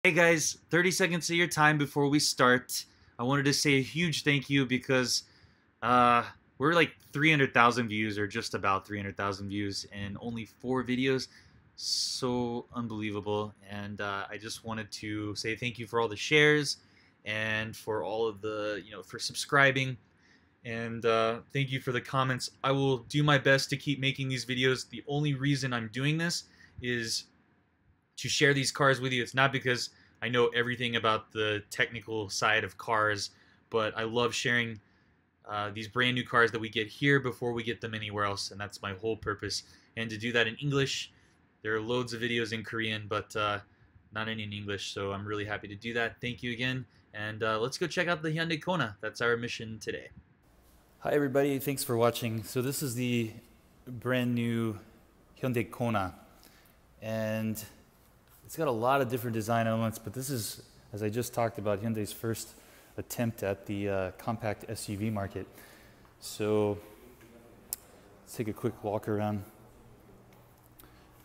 Hey guys, 30 seconds of your time before we start. I wanted to say a huge thank you because uh, we're like 300,000 views or just about 300,000 views in only 4 videos. So unbelievable. And I just wanted to say thank you for all the shares and for all of the, for subscribing. And thank you for the comments. I will do my best to keep making these videos. The only reason I'm doing this is to share these cars with you. It's not because I know everything about the technical side of cars, but I love sharing these brand new cars that we get here before we get them anywhere else, and that's my whole purpose. And to do that in English, there are loads of videos in Korean, but not any in English, so I'm really happy to do that. Thank you again, and let's go check out the Hyundai Kona. That's our mission today. Hi everybody, thanks for watching. So this is the brand new Hyundai Kona, and it's got a lot of different design elements, but this is, as I just talked about, Hyundai's first attempt at the compact SUV market. So let's take a quick walk around.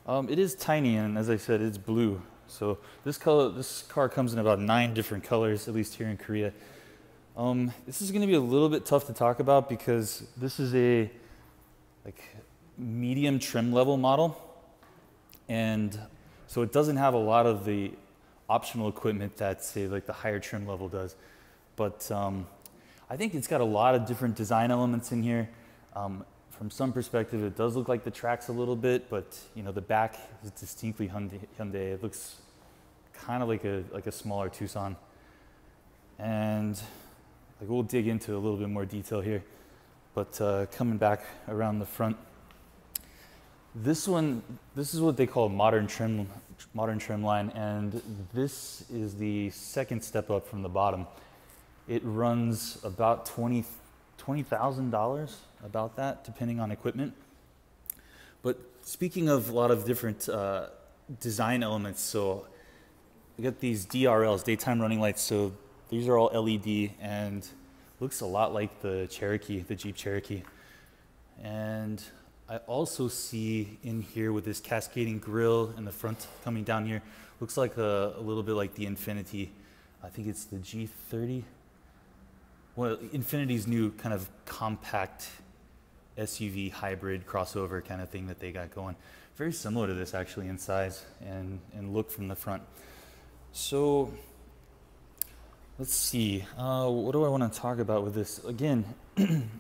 It is tiny, and as I said, it's blue. So this car comes in about 9 different colors, at least here in Korea. This is going to be a little bit tough to talk about because this is a medium trim level model, and so it doesn't have a lot of the optional equipment that, say, like the higher trim level does. But I think it's got a lot of different design elements in here. From some perspective, it does look like the tracks a little bit, but the back is distinctly Hyundai. It looks kind of like a smaller Tucson. And we'll dig into a little bit more detail here. But coming back around the front, this is what they call modern trim line, and this is the second step up from the bottom. It runs about $20,000, about that, depending on equipment. But speaking of a lot of different design elements, so we got these DRLs, daytime running lights. So these are all LED and looks a lot like the Cherokee, the Jeep Cherokee. And I also see in here with this cascading grille in the front coming down here, looks like a little bit like the Infiniti. I think it's the G30. Well, Infinity's new kind of compact SUV hybrid crossover kind of thing that they got going. Very similar to this actually in size and look from the front. So let's see, what do I want to talk about with this? Again,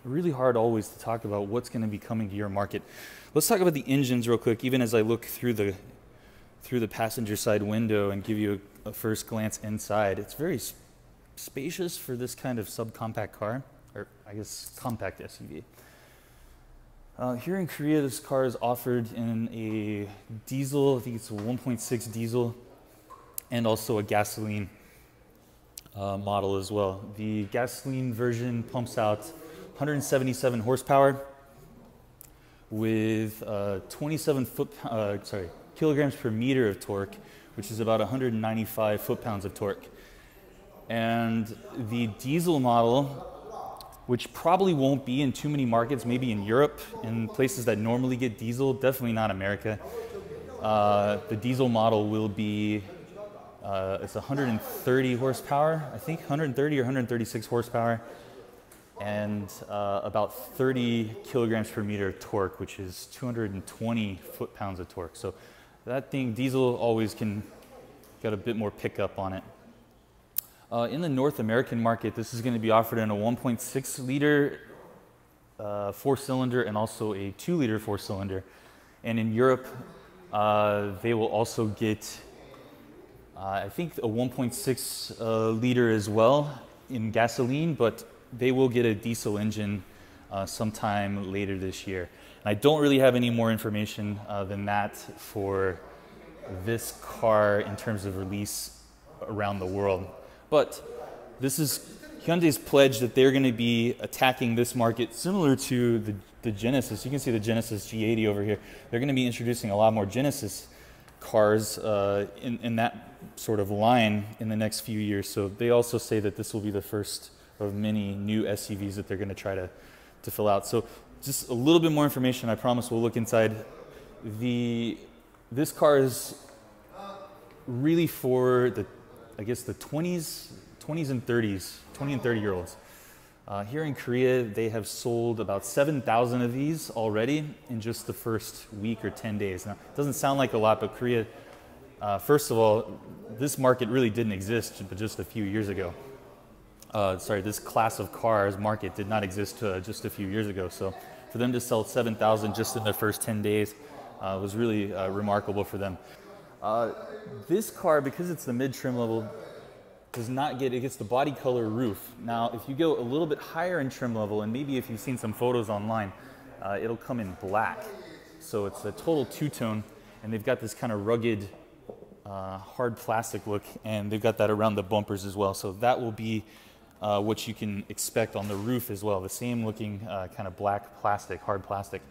really hard always to talk about what's going to be coming to your market. Let's talk about the engines real quick, even as I look through the passenger side window and give you a first glance inside. It's very spacious for this kind of subcompact car, or I guess compact SUV. Here in Korea, this car is offered in a diesel, I think it's a 1.6 diesel, and also a gasoline model as well. The gasoline version pumps out 177 horsepower with 27 kilograms per meter of torque, which is about 195 foot-pounds of torque. And the diesel model, which probably won't be in too many markets, maybe in Europe and places that normally get diesel, definitely not America. The diesel model will be it's 130 horsepower, I think 130 or 136 horsepower, and about 30 kilograms per meter of torque, which is 220 foot-pounds of torque. So that thing, diesel, always can got a bit more pickup on it. In the North American market, this is going to be offered in a 1.6 liter 4-cylinder and also a 2-liter 4-cylinder. And in Europe, they will also get I think a 1.6 liter as well in gasoline, but they will get a diesel engine sometime later this year. And I don't really have any more information than that for this car in terms of release around the world. But this is Hyundai's pledge that they're going to be attacking this market similar to the Genesis. You can see the Genesis G80 over here. They're going to be introducing a lot more Genesis cars in that sort of line in the next few years. So they also say that this will be the first of many new SUVs that they're going to try to fill out. So just a little bit more information. I promise we'll look inside. This car is really for the I guess the 20s and 30s, 20 and 30-year-olds. Here in Korea, they have sold about 7,000 of these already in just the first week or 10 days. Now, it doesn't sound like a lot, but Korea, first of all, this market really didn't exist but just a few years ago. This class of cars market did not exist just a few years ago. So for them to sell 7,000 just in the first 10 days was really remarkable for them. This car, because it's the mid-trim level, does not get, it gets the body color roof. Now, if you go a little bit higher in trim level, and maybe if you've seen some photos online, it'll come in black. So it's a total two-tone, and they've got this kind of rugged, hard plastic look, and they've got that around the bumpers as well. So that will be what you can expect on the roof as well, the same looking kind of black plastic, hard plastic.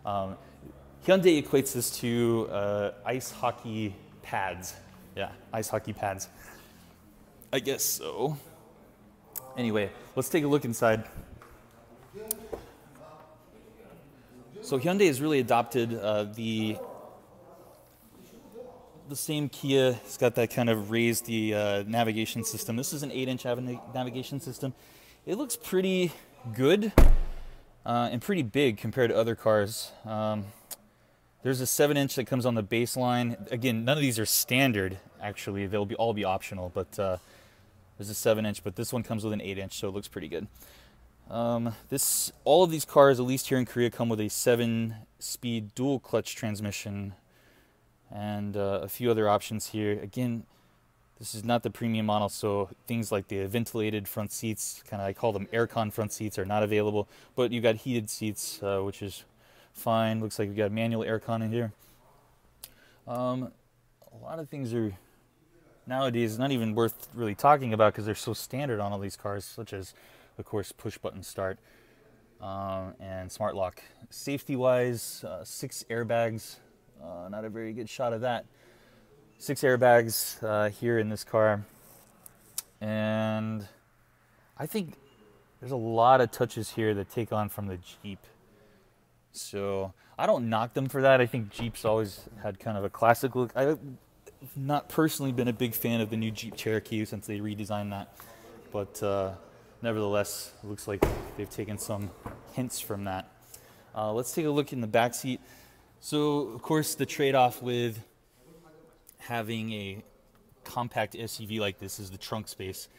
Hyundai equates this to ice hockey pads. Yeah, ice hockey pads. I guess so. Anyway, let's take a look inside. So Hyundai has really adopted the same Kia. It's got that kind of raised the navigation system. This is an 8-inch navigation system. It looks pretty good and pretty big compared to other cars. There's a 7-inch that comes on the baseline. Again, none of these are standard, actually. They'll all be optional, but there's a 7-inch, but this one comes with an 8-inch, so it looks pretty good. All of these cars, at least here in Korea, come with a 7-speed dual clutch transmission and a few other options here. Again, this is not the premium model, so things like the ventilated front seats, kind of I call them aircon front seats, are not available. But you got heated seats, which is fine. Looks like we got manual aircon in here. A lot of things are nowadays not even worth really talking about because they're so standard on all these cars, such as, of course, push button start and smart lock. Safety wise, 6 airbags. Not a very good shot of that. 6 airbags here in this car. And I think there's a lot of touches here that take on from the Jeep. So I don't knock them for that. I think Jeep's always had kind of a classic look. I've not personally been a big fan of the new Jeep Cherokee since they redesigned that. But nevertheless, it looks like they've taken some hints from that. Let's take a look in the back seat. So, of course, the trade-off with having a compact SUV like this is the trunk space.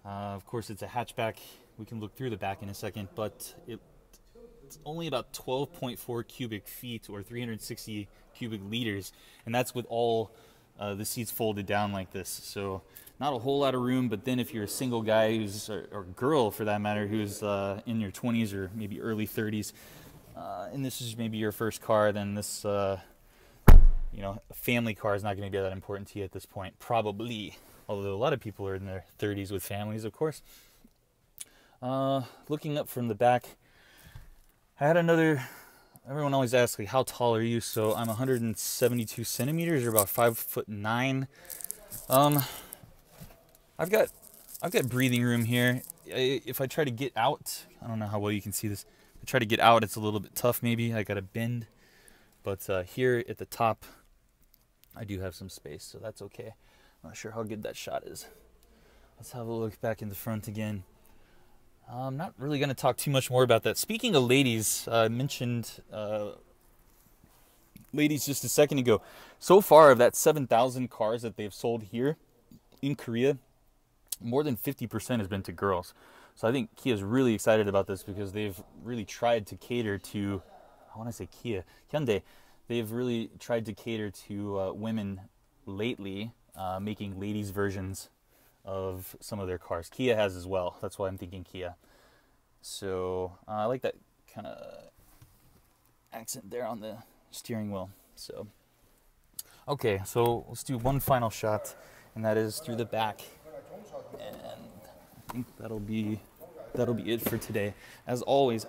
Of course, it's a hatchback. We can look through the back in a second, but it's only about 12.4 cubic feet or 360 cubic liters, and that's with all the seats folded down like this. So not a whole lot of room, but then if you're a single guy or girl for that matter, who's in your 20s or maybe early 30s, and this is maybe your first car, then this a family car is not going to be that important to you at this point, probably. Although a lot of people are in their 30s with families, of course. Looking up from the back, I had everyone always asks, like, how tall are you? So I'm 172 centimeters, or about 5'9". I've got breathing room here. If I try to get out, I don't know how well you can see this. If I try to get out, it's a little bit tough maybe. I got to bend. But here at the top, I do have some space, so that's okay. I'm not sure how good that shot is. Let's have a look back in the front again. I'm not really going to talk too much more about that. Speaking of ladies, I mentioned ladies just a second ago. So far, of that 7,000 cars that they've sold here in Korea, more than 50% has been to girls. So I think Kia's really excited about this because they've really tried to cater to, I want to say Kia, Hyundai, they've really tried to cater to women lately, making ladies' versions of some of their cars. Kia has as well. That's why I'm thinking Kia. So I like that kind of accent there on the steering wheel. So okay, so let's do one final shot, and that is through the back. And I think that'll be it for today. As always,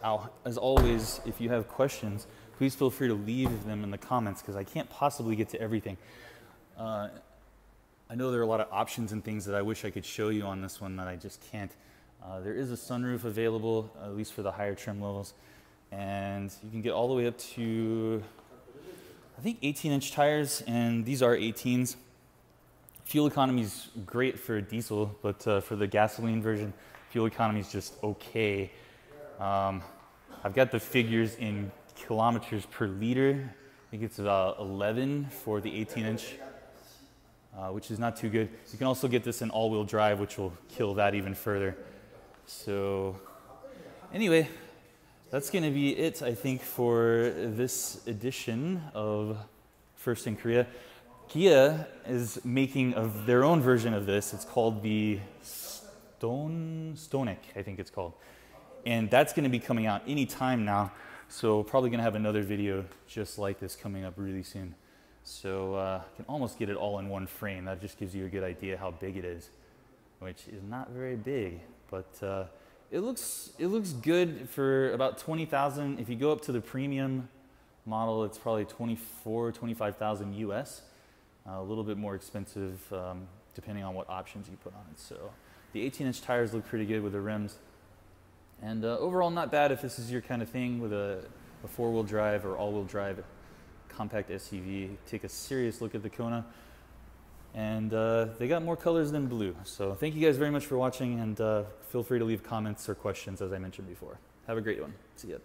if you have questions, please feel free to leave them in the comments because I can't possibly get to everything. I know there are a lot of options and things that I wish I could show you on this one that I just can't. There is a sunroof available, at least for the higher trim levels, and you can get all the way up to, I think, 18-inch tires, and these are 18s. Fuel economy is great for diesel, but for the gasoline version, fuel economy is just okay. I've got the figures in kilometers per liter. I think it's about 11 for the 18-inch, which is not too good. You can also get this in all-wheel drive, which will kill that even further. So anyway, that's going to be it, I think, for this edition of First in Korea. Kia is making their own version of this. It's called the Stonic, I think it's called. And that's going to be coming out any time now. So probably going to have another video just like this coming up really soon. So you can almost get it all in one frame. That just gives you a good idea how big it is, which is not very big. But it looks good for about 20,000. If you go up to the premium model, it's probably 25,000 US. A little bit more expensive depending on what options you put on it. So the 18-inch tires look pretty good with the rims. And overall not bad if this is your kind of thing with a four-wheel drive or all-wheel drive compact SUV. Take a serious look at the Kona. And they got more colors than blue. So thank you guys very much for watching, and feel free to leave comments or questions as I mentioned before. Have a great one. See ya.